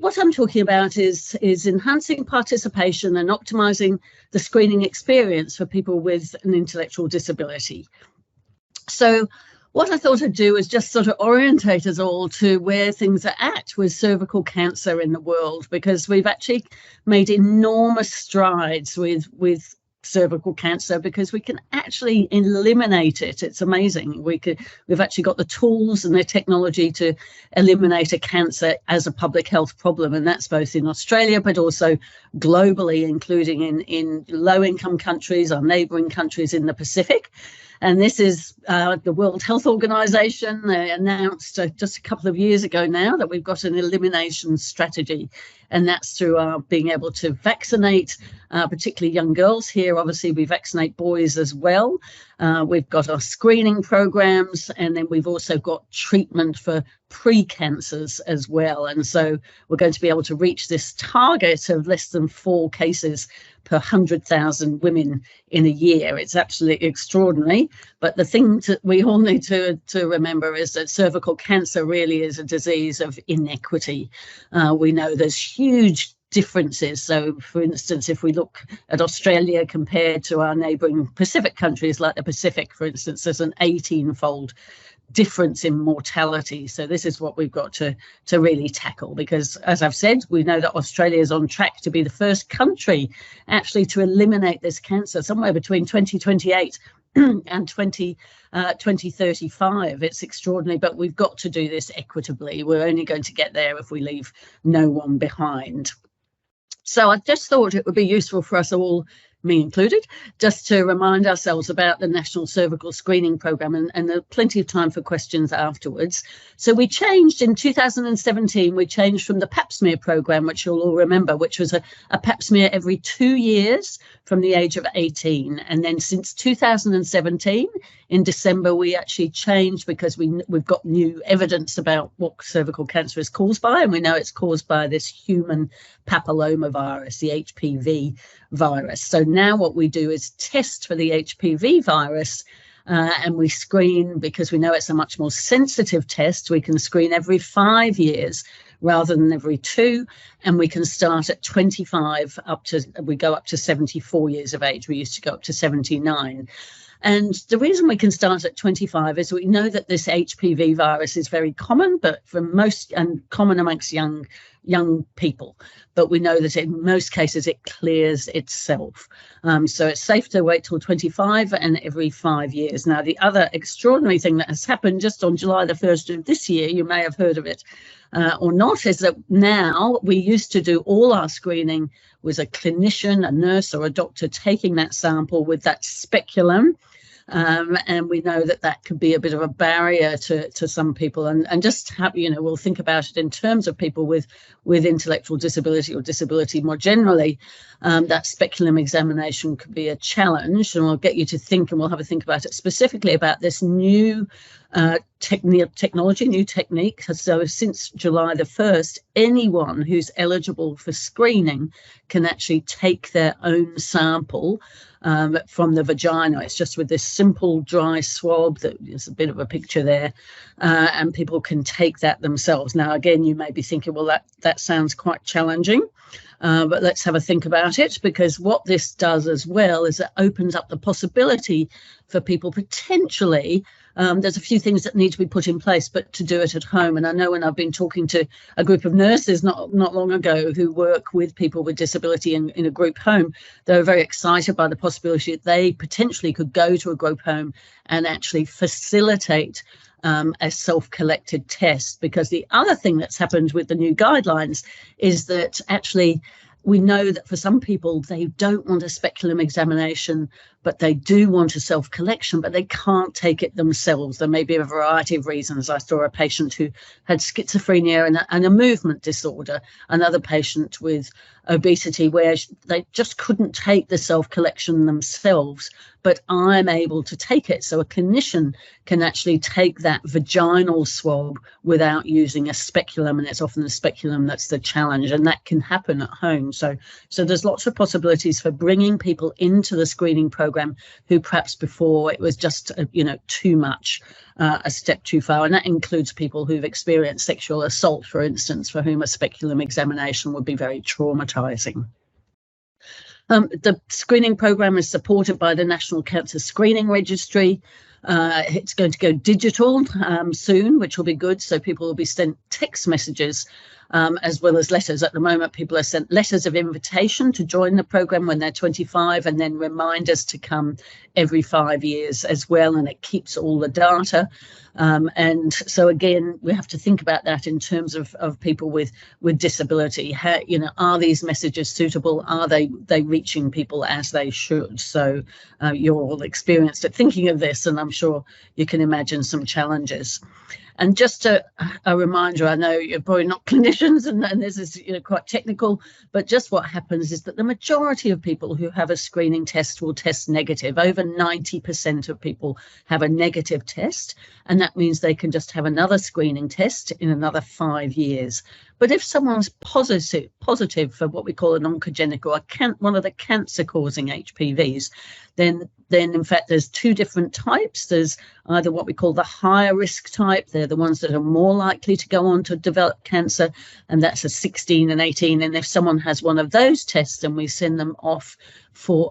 what I'm talking about is enhancing participation and optimizing the screening experience for people with an intellectual disability. So what I thought I'd do is just sort of orientate us all to where things are at with cervical cancer in the world, because we've actually made enormous strides with cervical cancer, because we can actually eliminate it. It's amazing. We've actually got the tools and the technology to eliminate a cancer as a public health problem, and that's both in Australia but also globally, including in low-income countries, our neighbouring countries in the Pacific. And this is the World Health Organization. They announced just a couple of years ago now that we've got an elimination strategy, and that's through being able to vaccinate particularly young girls. Here, obviously, we vaccinate boys as well. We've got our screening programs, and then we've also got treatment for pre-cancers as well. And so we're going to be able to reach this target of less than 4 cases per 100,000 women in a year. It's absolutely extraordinary. But the thing that we all need to remember is that cervical cancer really is a disease of inequity. We know there's huge differences. So, for instance, if we look at Australia compared to our neighbouring Pacific countries like the Pacific, for instance, there's an 18-fold difference in mortality. So this is what we've got to really tackle, because, as I've said, we know that Australia is on track to be the first country actually to eliminate this cancer somewhere between 2028 and 2035. It's extraordinary, but we've got to do this equitably. We're only going to get there if we leave no one behind. So I just thought it would be useful for us all, me included, just to remind ourselves about the National Cervical Screening Programme, and there's plenty of time for questions afterwards. So we changed in 2017, we changed from the pap smear programme, which you'll all remember, which was a pap smear every 2 years from the age of 18. And then since 2017, in December, we actually changed because we've got new evidence about what cervical cancer is caused by, and we know it's caused by this human papilloma virus, the HPV virus. So now what we do is test for the HPV virus, and we screen, because we know it's a much more sensitive test. We can screen every 5 years rather than every 2, and we can start at 25 we go up to 74 years of age. We used to go up to 79. And the reason we can start at 25 is we know that this HPV virus is very common, but for most, and common amongst young people. But we know that in most cases it clears itself. So it's safe to wait till 25 and every 5 years. Now, the other extraordinary thing that has happened just on July the 1st of this year, you may have heard of it or not, is that now we used to do all our screening with a clinician, a nurse or a doctor taking that sample with that speculum. And we know that that could be a bit of a barrier to some people, and just have, we'll think about it in terms of people with intellectual disability or disability more generally. That speculum examination could be a challenge, and we'll get you to think, and we'll have a think about it specifically about this new technology, new technique. So since July the 1st, anyone who's eligible for screening can actually take their own sample from the vagina. It's just with this simple dry swab, that is a bit of a picture there, and people can take that themselves. Now, again, you may be thinking, well, that sounds quite challenging, but let's have a think about it, because what this does as well is it opens up the possibility for people potentially, there's a few things that need to be put in place, but to do it at home. And I know when I've been talking to a group of nurses not long ago who work with people with disability in a group home, they were very excited by the possibility that they potentially could go to a group home and actually facilitate a self-collected test. Because the other thing that's happened with the new guidelines is that actually we know that for some people, they don't want a speculum examination, but they do want a self-collection, but they can't take it themselves. There may be a variety of reasons. I saw a patient who had schizophrenia and a movement disorder, another patient with obesity where they just couldn't take the self-collection themselves, but I'm able to take it. So a clinician can actually take that vaginal swab without using a speculum, and it's often the speculum that's the challenge, and that can happen at home. So there's lots of possibilities for bringing people into the screening program program who perhaps before it was just, too much, a step too far. And that includes people who've experienced sexual assault, for instance, for whom a speculum examination would be very traumatizing. The screening program is supported by the National Cancer Screening Registry. It's going to go digital soon, which will be good. So people will be sent text messages as well as letters. At the moment, people are sent letters of invitation to join the program when they're 25, and then reminders to come every 5 years as well. And it keeps all the data. And so again, we have to think about that in terms of people with disability. How, are these messages suitable? Are they reaching people as they should? So you're all experienced at thinking of this, and I'm sure you can imagine some challenges. And just a reminder, I know you're probably not clinicians, and this is quite technical, but just what happens is that the majority of people who have a screening test will test negative. Over 90% of people have a negative test, and that means they can just have another screening test in another 5 years. But if someone's positive for what we call an oncogenic, or one of the cancer-causing HPVs, then in fact there's two different types. There's either what we call the higher risk type. They're the ones that are more likely to go on to develop cancer, and that's a 16 and 18. And if someone has one of those tests, then we send them off for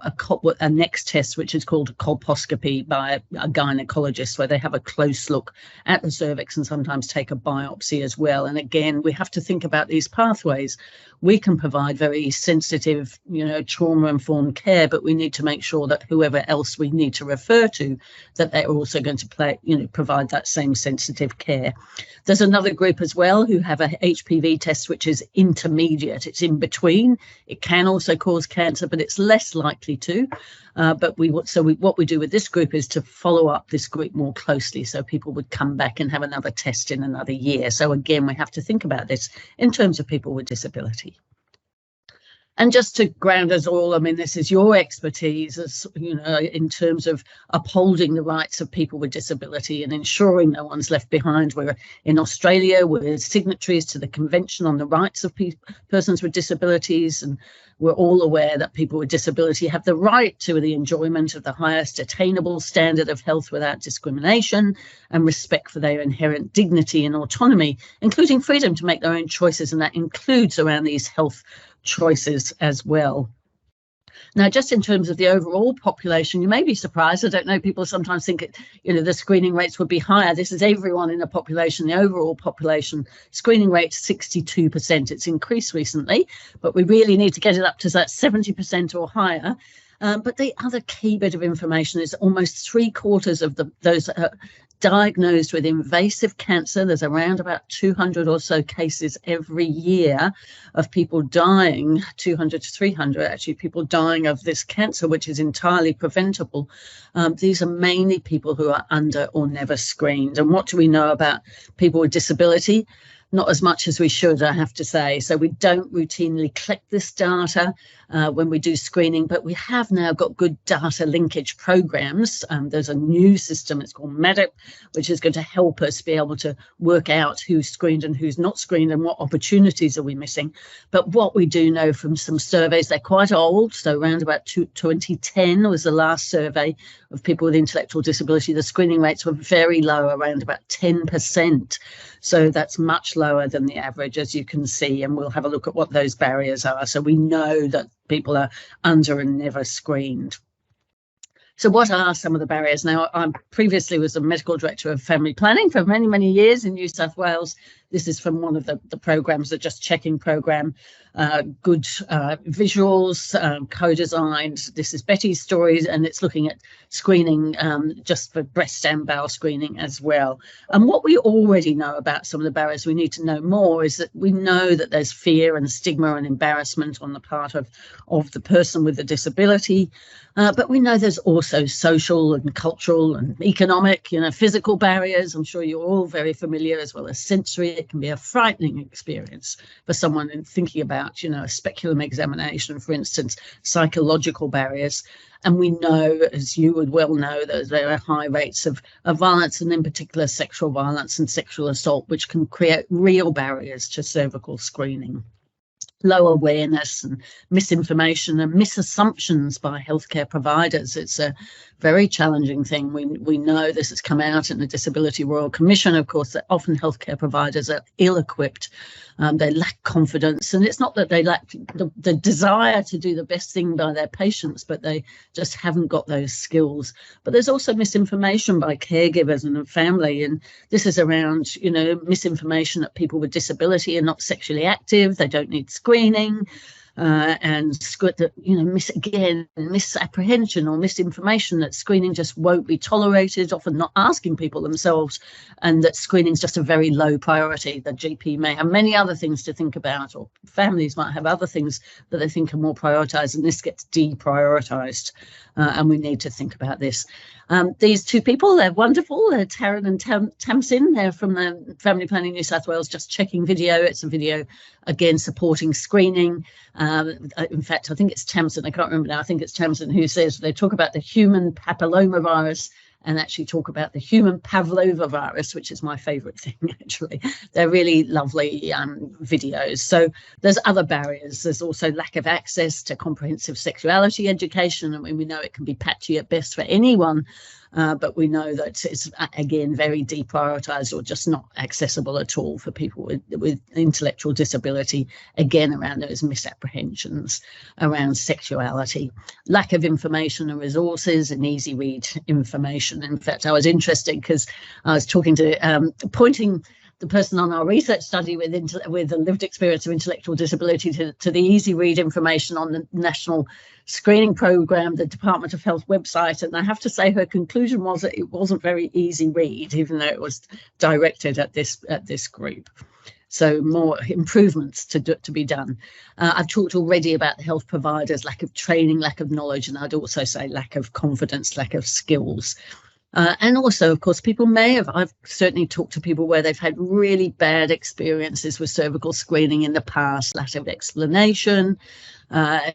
a next test, which is called a colposcopy by a gynecologist, where they have a close look at the cervix and sometimes take a biopsy as well. And again, we have to think about these pathways. We can provide very sensitive, trauma-informed care, but we need to make sure that whoever else we need to refer to, that they're also going to provide that same sensitive care. There's another group as well who have a HPV test which is intermediate. It's in between. It can also cause cancer, but it's less likely to. What we do with this group is to follow up this group more closely, so people would come back and have another test in another year. So again, we have to think about this in terms of people with disability. And just to ground us all, I mean, this is your expertise, as in terms of upholding the rights of people with disability and ensuring no one's left behind. We're in Australia, we're signatories to the Convention on the Rights of Persons with Disabilities, and we're all aware that people with disability have the right to the enjoyment of the highest attainable standard of health without discrimination and respect for their inherent dignity and autonomy, including freedom to make their own choices, and that includes around these health choices as well. Now, just in terms of the overall population, you may be surprised. I don't know, people sometimes think, the screening rates would be higher. This is everyone in the population. The overall population screening rate, 62%. It's increased recently, but we really need to get it up to that 70% or higher. But the other key bit of information is almost 3/4 of those diagnosed with invasive cancer. There's around about 200 or so cases every year of people dying, 200 to 300 actually, people dying of this cancer, which is entirely preventable. These are mainly people who are under or never screened. And what do we know about people with disability? Not as much as we should, I have to say. So we don't routinely collect this data when we do screening, but we have now got good data linkage programs. There's a new system, it's called MADIP, which is going to help us be able to work out who's screened and who's not screened and what opportunities are we missing. But what we do know from some surveys, they're quite old, so around about 2010 was the last survey of people with intellectual disability. The screening rates were very low, around about 10%. So that's much lower than the average, as you can see, and we'll have a look at what those barriers are. So we know that people are under and never screened. So what are some of the barriers? Now, I previously was a medical director of family planning for many, many years in New South Wales. This is from one of the programs, the Just Checking program. Good visuals, co-designed. This is Betty's stories, and it's looking at screening just for breast and bowel screening as well. And what we already know about some of the barriers, we need to know more, is that we know that there's fear and stigma and embarrassment on the part of the person with the disability. But we know there's also social and cultural and economic, physical barriers. I'm sure you're all very familiar, as well as sensory. It can be a frightening experience for someone in thinking about, a speculum examination, for instance, psychological barriers. And we know, as you would well know, that there are high rates of violence, and in particular sexual violence and sexual assault, which can create real barriers to cervical screening. low awareness and misinformation and misassumptions by healthcare providers. It's a very challenging thing. We know this has come out in the Disability Royal Commission, of course, that often healthcare providers are ill-equipped. They lack confidence, and it's not that they lack the desire to do the best thing by their patients, but they just haven't got those skills. But there's also misinformation by caregivers and family, and this is around, you know, misinformation that people with disability are not sexually active, they don't need screening, and you know, misapprehension or misinformation that screening just won't be tolerated, often not asking people themselves, and that screening is just a very low priority. The GP may have many other things to think about, or families might have other things that they think are more prioritised, and this gets deprioritised, and we need to think about this. These two people, they're wonderful. They're Taryn and Tamsin. They're from the Family Planning New South Wales Just Checking video. It's a video, again, supporting screening. In fact, I think it's Tamsin. I can't remember now. I think it's Tamsin who says they talk about the human papillomavirus and actually talk about the human Pavlova virus, which is my favourite thing, actually. They're really lovely videos. So there's other barriers. There's also lack of access to comprehensive sexuality education. I mean, we know it can be patchy at best for anyone, but we know that it's, again, very deprioritised or just not accessible at all for people with intellectual disability, again, around those misapprehensions around sexuality. Lack of information and resources and easy read information. In fact, I was interested because I was talking to, pointing the person on our research study with a lived experience of intellectual disability to the easy read information on the National Screening Programme, the Department of Health website. And I have to say her conclusion was that it wasn't very easy read, even though it was directed at this group. So more improvements to be done. I've talked already about the health providers, lack of training, lack of knowledge, and I'd also say lack of confidence, lack of skills. And also, of course, people I've certainly talked to people where they've had really bad experiences with cervical screening in the past, lack of explanation,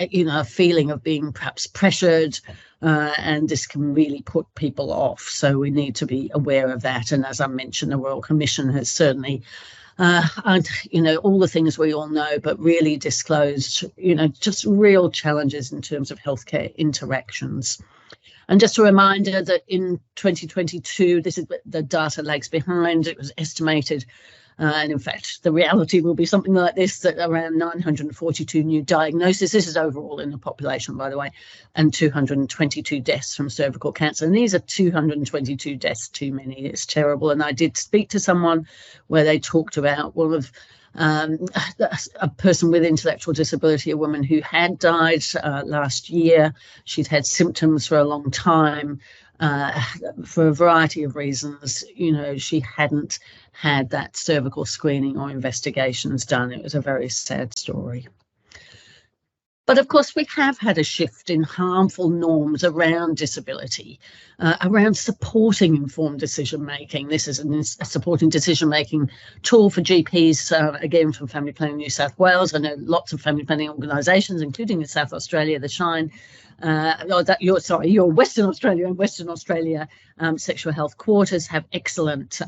you know, a feeling of being perhaps pressured, and this can really put people off. So we need to be aware of that. And as I mentioned, the Royal Commission has certainly, you know, all the things we all know, but really disclosed, you know, just real challenges in terms of healthcare interactions. And just a reminder that in 2022, this is the data lags behind, it was estimated, and in fact, the reality will be something like this, that around 942 new diagnoses, this is overall in the population, by the way, and 222 deaths from cervical cancer. And these are 222 deaths too many. It's terrible. And I did speak to someone where they talked about one of a person with intellectual disability, a woman who had died last year. She'd had symptoms for a long time, for a variety of reasons. You know, she hadn't had that cervical screening or investigations done. It was a very sad story. But of course, we have had a shift in harmful norms around disability, around supporting informed decision-making. This is a supporting decision-making tool for GPs, again, from Family Planning New South Wales. I know lots of family planning organisations, including in South Australia, the Shine, your Western Australia and Western Australia sexual health quarters have excellent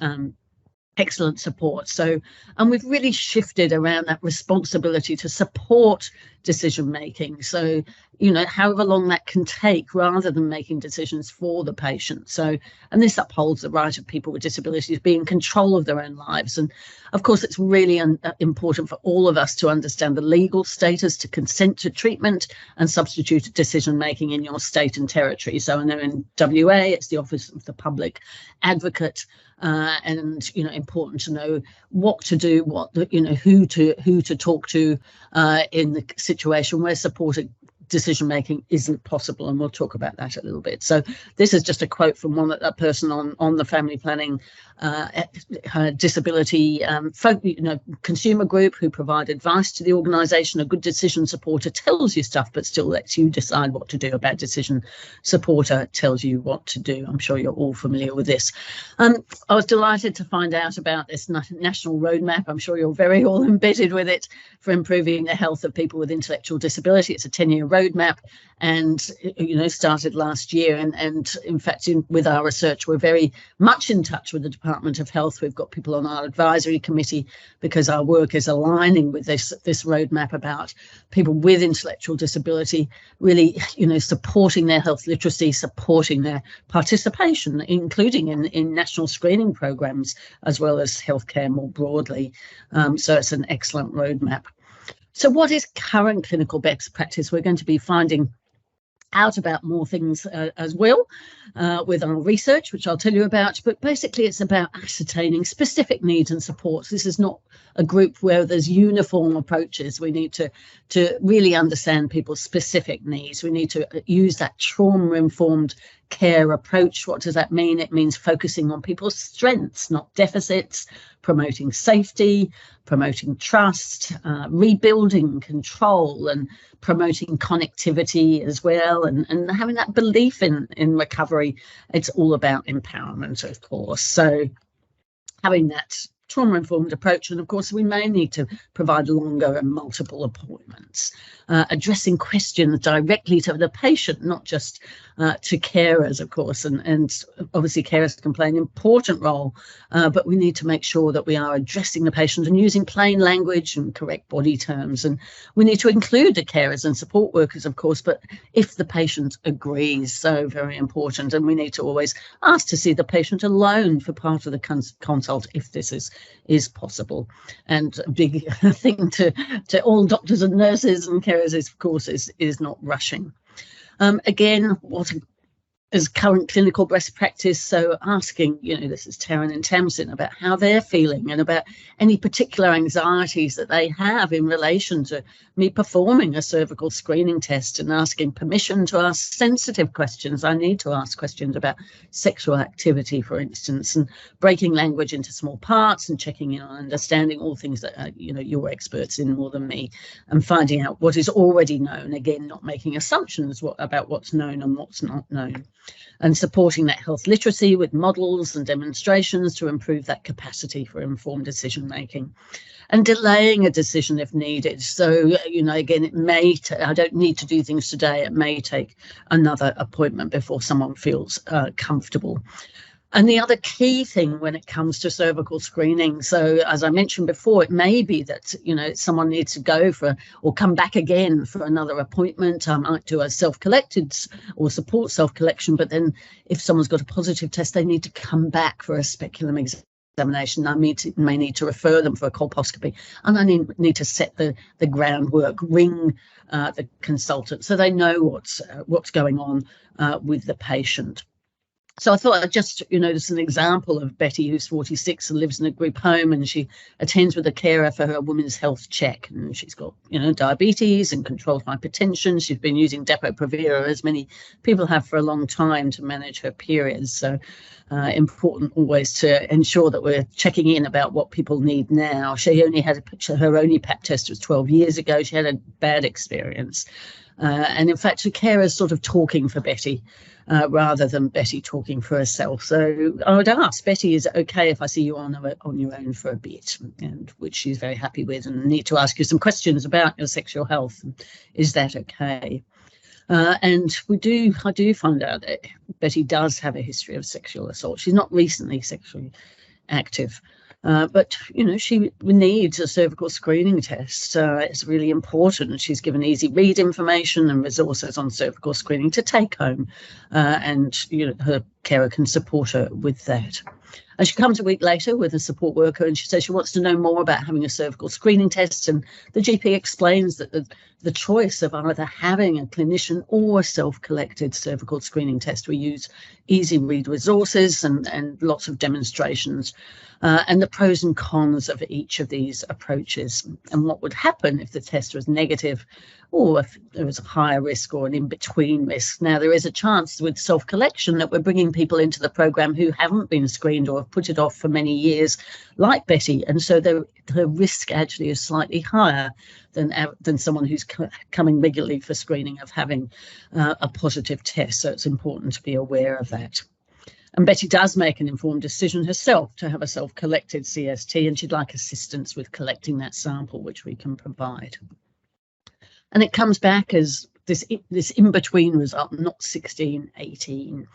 support. So, and we've really shifted around that responsibility to support decision making. So, you know, however long that can take, rather than making decisions for the patient. So, and this upholds the right of people with disabilities to be in control of their own lives. And of course, it's really important for all of us to understand the legal status to consent to treatment and substitute decision making in your state and territory. So I know in WA, it's the Office of the Public Advocate. And, you know, important to know what to do, who to talk to in the situation where supported decision making isn't possible, and we'll talk about that a little bit. So this is just a quote from a person on the family planning disability consumer group who provide advice to the organisation. A good decision supporter tells you stuff but still lets you decide what to do. A bad decision supporter tells you what to do. I'm sure you're all familiar with this. I was delighted to find out about this national roadmap. I'm sure you're very all embedded with it, for improving the health of people with intellectual disability. It's a 10-year roadmap roadmap, and started last year. And in fact, with our research, we're very much in touch with the Department of Health. We've got people on our advisory committee because our work is aligning with this roadmap about people with intellectual disability, really, supporting their health literacy, supporting their participation, including in national screening programs, as well as healthcare more broadly. So it's an excellent roadmap. So what is current clinical best practice? We're going to be finding out about more things as well with our research, which I'll tell you about. But basically, it's about ascertaining specific needs and supports. This is not a group where there's uniform approaches. We need to really understand people's specific needs. We need to use that trauma-informed care approach. What does that mean? It means focusing on people's strengths, not deficits, promoting safety, promoting trust, rebuilding control, and promoting connectivity as well, and having that belief in recovery. It's all about empowerment, of course. So having that trauma-informed approach, and of course we may need to provide longer and multiple appointments, addressing questions directly to the patient, not just to carers, of course, and obviously carers can play an important role, but we need to make sure that we are addressing the patient and using plain language and correct body terms. And we need to include the carers and support workers, of course, but if the patient agrees, so very important. And we need to always ask to see the patient alone for part of the consult if this is possible. And a big thing to all doctors and nurses and carers is, of course, is not rushing. Again, what is current clinical best practice? So asking, this is Taryn and Tamsin, about how they're feeling and about any particular anxieties that they have in relation to me performing a cervical screening test, and asking permission to ask sensitive questions. I need to ask questions about sexual activity, for instance, and breaking language into small parts and checking in on understanding all things that, you're experts in more than me, and finding out what is already known. Again, not making assumptions about what's known and what's not known. And supporting that health literacy with models and demonstrations to improve that capacity for informed decision making, and delaying a decision if needed. So, again, it may, I don't need to do things today. It may take another appointment before someone feels comfortable. And the other key thing when it comes to cervical screening, so as I mentioned before, it may be that, someone needs to go for or come back again for another appointment. I might do a self-collected or support self-collection, but then if someone's got a positive test, they need to come back for a speculum examination. I may need to refer them for a colposcopy, and I need to set the groundwork, ring the consultant so they know what's going on with the patient. So I thought I'd just, just an example of Betty, who's 46 and lives in a group home, and she attends with a carer for her women's health check. And she's got, diabetes and controlled hypertension. She's been using Depo-Provera, as many people have, for a long time to manage her periods. So important always to ensure that we're checking in about what people need now. She only had her only pap test was 12 years ago. She had a bad experience. And in fact, the carer's sort of talking for Betty rather than Betty talking for herself. So I would ask, Betty, is it okay if I see you on your own for a bit? And which she's very happy with, and need to ask you some questions about your sexual health. Is that okay? And I do find out that Betty does have a history of sexual assault. She's not recently sexually active. But, she needs a cervical screening test. It's really important. She's given easy read information and resources on cervical screening to take home. And, her carer can support her with that. And she comes a week later with a support worker, and she says she wants to know more about having a cervical screening test. And the GP explains that the choice of either having a clinician or a self-collected cervical screening test, we use easy read resources and lots of demonstrations, and the pros and cons of each of these approaches, and what would happen if the test was negative, or if there was a higher risk or an in-between risk. Now, there is a chance with self-collection that we're bringing people into the program who haven't been screened or have put it off for many years, like Betty, and so the risk actually is slightly higher than someone who's coming regularly for screening of having a positive test. So it's important to be aware of that. And Betty does make an informed decision herself to have a self-collected CST, and she'd like assistance with collecting that sample, which we can provide. And it comes back as this in-between result, not 16, 18.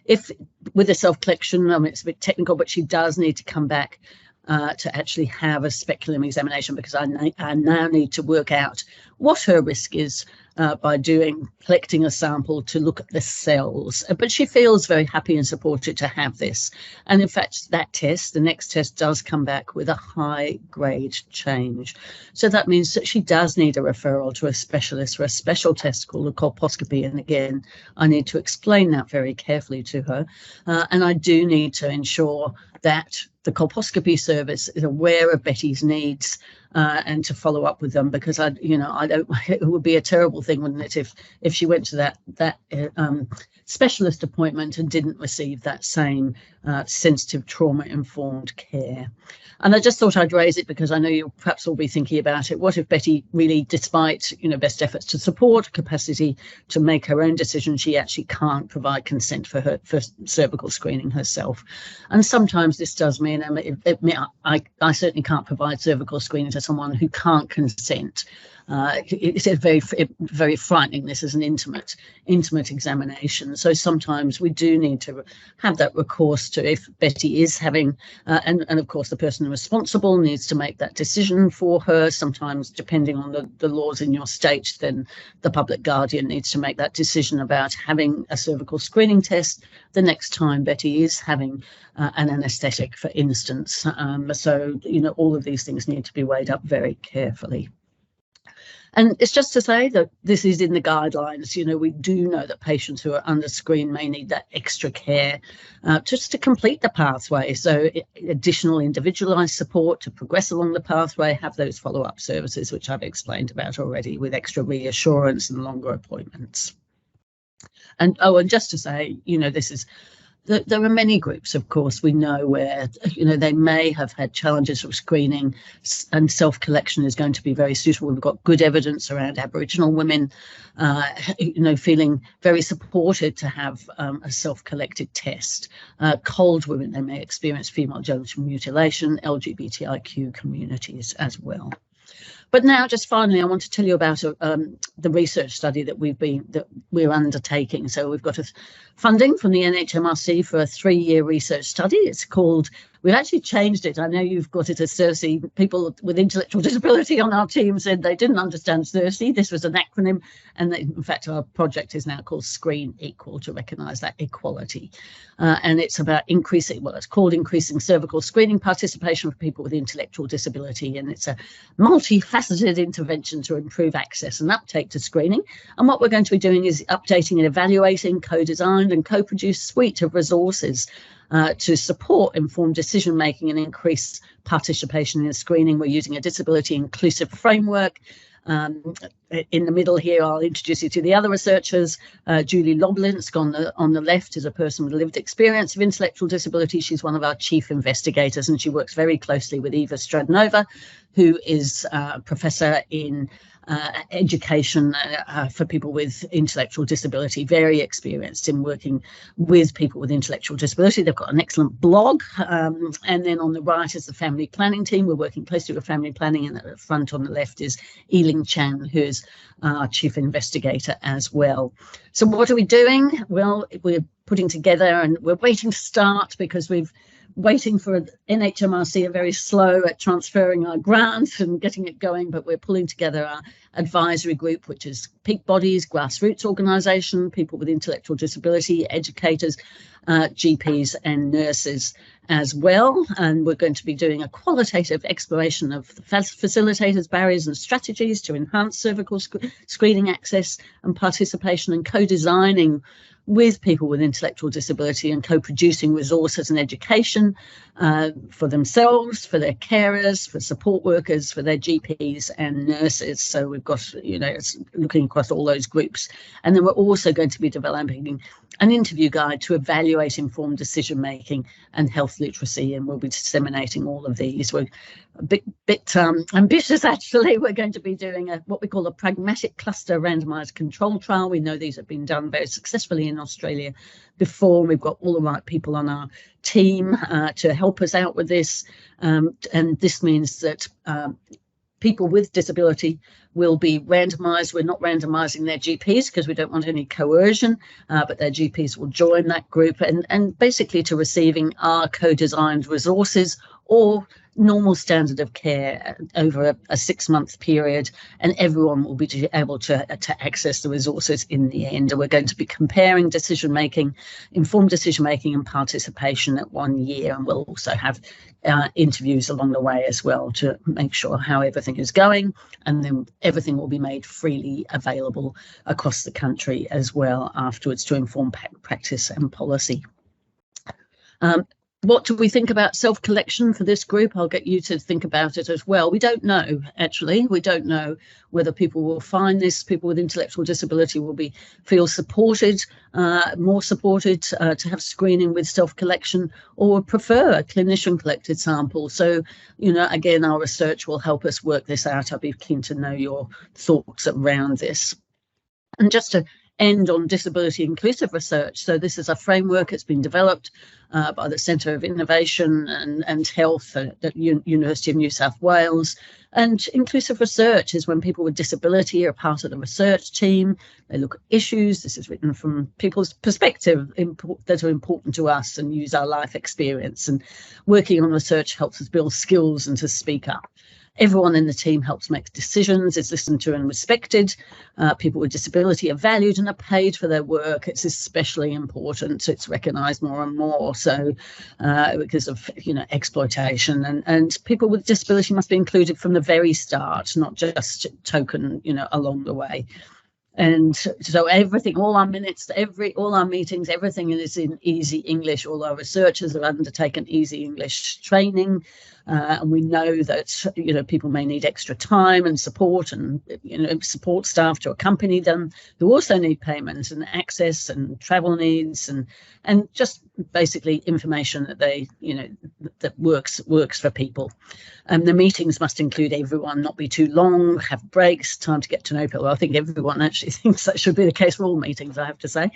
If with a self-collection, I mean, it's a bit technical, but she does need to come back to actually have a speculum examination, because I now need to work out what her risk is by collecting a sample to look at the cells. But she feels very happy and supported to have this. And in fact, that test, the next test, does come back with a high grade change. So that means that she does need a referral to a specialist for a special test called a colposcopy. And again, I need to explain that very carefully to her. And I do need to ensure that the colposcopy service is aware of Betty's needs and to follow up with them, because I don't. It would be a terrible thing, wouldn't it, if she went to that specialist appointment and didn't receive that same sensitive, trauma-informed care. And I just thought I'd raise it because I know you'll perhaps all be thinking about it. What if Betty really, despite best efforts to support, capacity to make her own decision, she actually can't provide consent for cervical screening herself? And sometimes this does mean I certainly can't provide cervical screening to someone who can't consent. It's very, very frightening. This is an intimate examination. So sometimes we do need to have that recourse to, if Betty is having, and of course the person responsible needs to make that decision for her. Sometimes, depending on the laws in your state, then the public guardian needs to make that decision about having a cervical screening test the next time Betty is having an anaesthetic, for instance. So, all of these things need to be weighed up very carefully. And it's just to say that this is in the guidelines. We do know that patients who are under screen may need that extra care just to complete the pathway. So additional individualised support to progress along the pathway, have those follow-up services, which I've explained about already, with extra reassurance and longer appointments. And just to say, this is... There are many groups, of course, we know where, they may have had challenges with screening, and self-collection is going to be very suitable. We've got good evidence around Aboriginal women, feeling very supported to have a self-collected test. Cold women, they may experience female genital mutilation, LGBTIQ communities as well. But now, just finally, I want to tell you about the research study that we're undertaking. So we've got funding from the NHMRC for a 3-year research study. It's called, we've actually changed it. I know you've got it as CERSI. People with intellectual disability on our team said they didn't understand CERSI. This was an acronym. And in fact, our project is now called Screen Equal, to recognise that equality. And it's about it's called Increasing Cervical Screening Participation for People with Intellectual Disability. And it's a multifaceted intervention to improve access and uptake to screening. And what we're going to be doing is updating and evaluating co-designed and co-produced suite of resources to support informed decision making and increase participation in screening. We're using a disability inclusive framework. In the middle here, I'll introduce you to the other researchers. Julie Loblinsk on the left is a person with lived experience of intellectual disability. She's one of our chief investigators, and she works very closely with Eva Stradnova, who is a professor in education for people with intellectual disability, very experienced in working with people with intellectual disability. They've got an excellent blog. And then on the right is the family planning team. We're working closely with family planning, and at the front on the left is Eiling Chan, who is our chief investigator as well. So what are we doing? Well, we're putting together, and we're waiting to start because waiting for NHMRC are very slow at transferring our grants and getting it going, but we're pulling together our advisory group, which is peak bodies, grassroots organisation, people with intellectual disability, educators, GPs and nurses as well. And we're going to be doing a qualitative exploration of the facilitators, barriers and strategies to enhance cervical screening access and participation, and co-designing with people with intellectual disability and co-producing resources and education for themselves, for their carers, for support workers, for their GPs and nurses. So we've got, it's looking across all those groups. And then we're also going to be developing an interview guide to evaluate informed decision making and health literacy, and we'll be disseminating all of these. We're a bit ambitious, actually. We're going to be doing what we call a pragmatic cluster randomised control trial. We know these have been done very successfully in Australia before. We've got all the right people on our team to help us out with this, and this means that people with disability will be randomised. We're not randomising their GPs because we don't want any coercion, but their GPs will join that group and basically to receiving our co-designed resources or normal standard of care over a 6-month period, and everyone will be able to access the resources in the end. And we're going to be comparing decision-making, informed decision-making and participation at 1 year, and we'll also have interviews along the way as well to make sure how everything is going, and then everything will be made freely available across the country as well afterwards to inform practice and policy. What do we think about self-collection for this group? I'll get you to think about it as well. We don't know, actually. We don't know whether people will find this, people with intellectual disability will feel supported, more supported to have screening with self-collection, or prefer a clinician-collected sample. So, again, our research will help us work this out. I'd be keen to know your thoughts around this. And just to end on disability inclusive research. So this is a framework that's been developed by the Centre of Innovation and Health at the University of New South Wales. And inclusive research is when people with disability are part of the research team. They look at issues. This is written from people's perspective that are important to us and use our life experience. And working on research helps us build skills and to speak up. Everyone in the team helps make decisions, is listened to and respected. People with disability are valued and are paid for their work. It's especially important. It's recognised more and more. So because of exploitation, and people with disability must be included from the very start, not just token along the way. And so everything, all our minutes, all our meetings, everything is in easy English. All our researchers have undertaken easy English training. And we know that, people may need extra time and support and, support staff to accompany them who also need payment and access and travel needs and just basically information that they, that works for people. The meetings must include everyone, not be too long, have breaks, time to get to know people. I think everyone actually thinks that should be the case for all meetings, I have to say.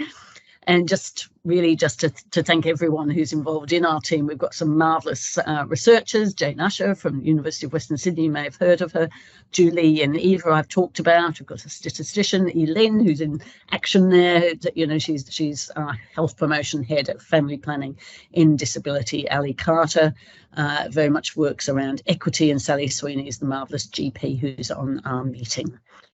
And just to thank everyone who's involved in our team. We've got some marvellous researchers. Jane Usher from University of Western Sydney, you may have heard of her. Julie and Eva I've talked about. We've got a statistician, Elin, who's in action there. She's our health promotion head at family planning in disability. Ali Carter very much works around equity, and Sally Sweeney is the marvellous GP who's on our meeting.